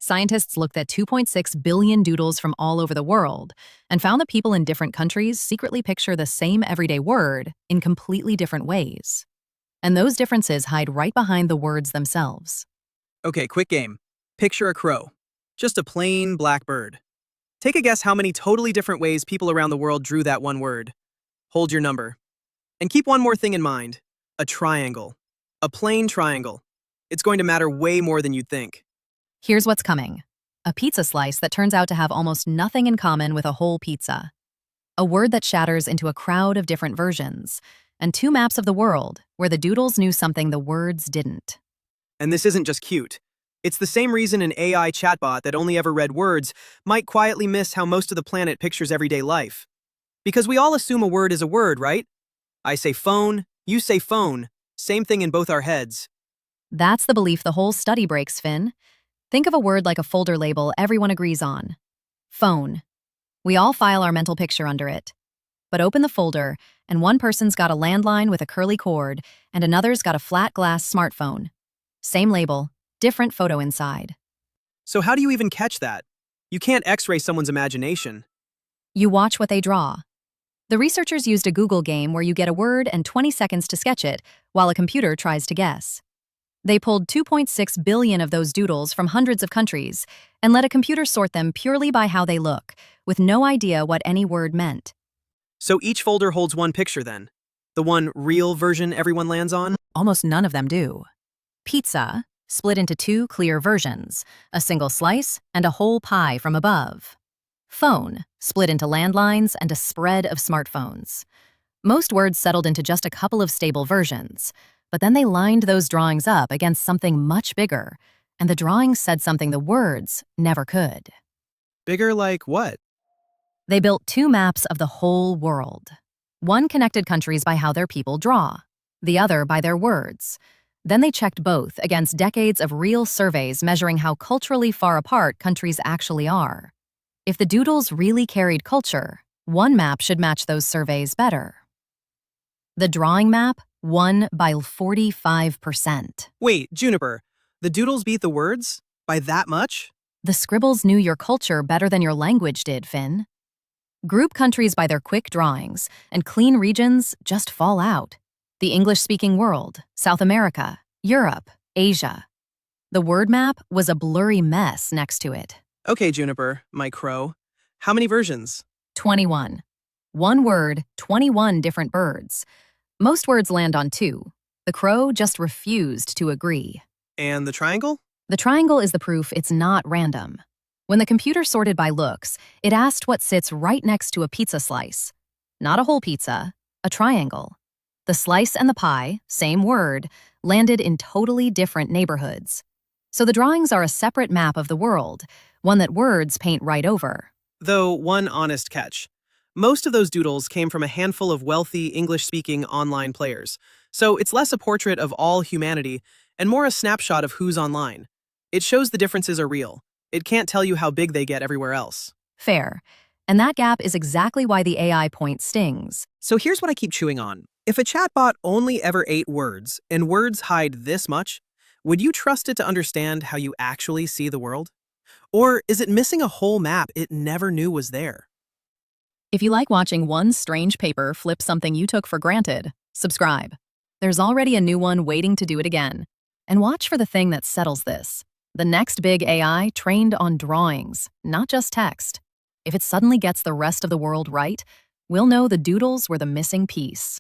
Scientists looked at 2.6 billion doodles from all over the world and found that people in different countries secretly picture the same everyday word in completely different ways. And those differences hide right behind the words themselves. Okay, quick game. Picture a crow. Just a plain black bird. Take a guess how many totally different ways people around the world drew that one word. Hold your number. And keep one more thing in mind. A triangle. A plain triangle. It's going to matter way more than you'd think. Here's what's coming. A pizza slice that turns out to have almost nothing in common with a whole pizza. A word that shatters into a crowd of different versions. And two maps of the world where the doodles knew something the words didn't. And this isn't just cute. It's the same reason an AI chatbot that only ever read words might quietly miss how most of the planet pictures everyday life. Because we all assume a word is a word, right? I say phone, you say phone, same thing in both our heads. That's the belief the whole study breaks, Finn. Think of a word like a folder label everyone agrees on. Phone. We all file our mental picture under it. But open the folder, and one person's got a landline with a curly cord, and another's got a flat glass smartphone. Same label, different photo inside. So how do you even catch that? You can't x-ray someone's imagination. You watch what they draw. The researchers used a Google game where you get a word and 20 seconds to sketch it, while a computer tries to guess. They pulled 2.6 billion of those doodles from hundreds of countries and let a computer sort them purely by how they look, with no idea what any word meant. So each folder holds one picture then? The one real version everyone lands on? Almost none of them do. Pizza, split into two clear versions, a single slice and a whole pie from above. Phone, split into landlines and a spread of smartphones. Most words settled into just a couple of stable versions, but then they lined those drawings up against something much bigger, and the drawings said something the words never could. Bigger like what? They built two maps of the whole world. One connected countries by how their people draw, the other by their words. Then they checked both against decades of real surveys measuring how culturally far apart countries actually are. If the doodles really carried culture, one map should match those surveys better. The drawing map won by 45%. Wait, Juniper, the doodles beat the words? By that much? The scribbles knew your culture better than your language did, Finn. Group countries by their quick drawings, and clean regions just fall out. The English-speaking world, South America, Europe, Asia. The word map was a blurry mess next to it. Okay, Juniper, my crow. How many versions? 21. One word, 21 different birds. Most words land on two. The crow just refused to agree. And the triangle? The triangle is the proof it's not random. When the computer sorted by looks, it asked what sits right next to a pizza slice. Not a whole pizza, a triangle. The slice and the pie, same word, landed in totally different neighborhoods. So the drawings are a separate map of the world, one that words paint right over. Though one honest catch. Most of those doodles came from a handful of wealthy English-speaking online players, so it's less a portrait of all humanity and more a snapshot of who's online. It shows the differences are real. It can't tell you how big they get everywhere else. Fair. And that gap is exactly why the AI point stings. So here's what I keep chewing on. If a chatbot only ever ate words, and words hide this much, would you trust it to understand how you actually see the world? Or is it missing a whole map it never knew was there? If you like watching one strange paper flip something you took for granted, subscribe. There's already a new one waiting to do it again. And watch for the thing that settles this. The next big AI trained on drawings, not just text. If it suddenly gets the rest of the world right, we'll know the doodles were the missing piece.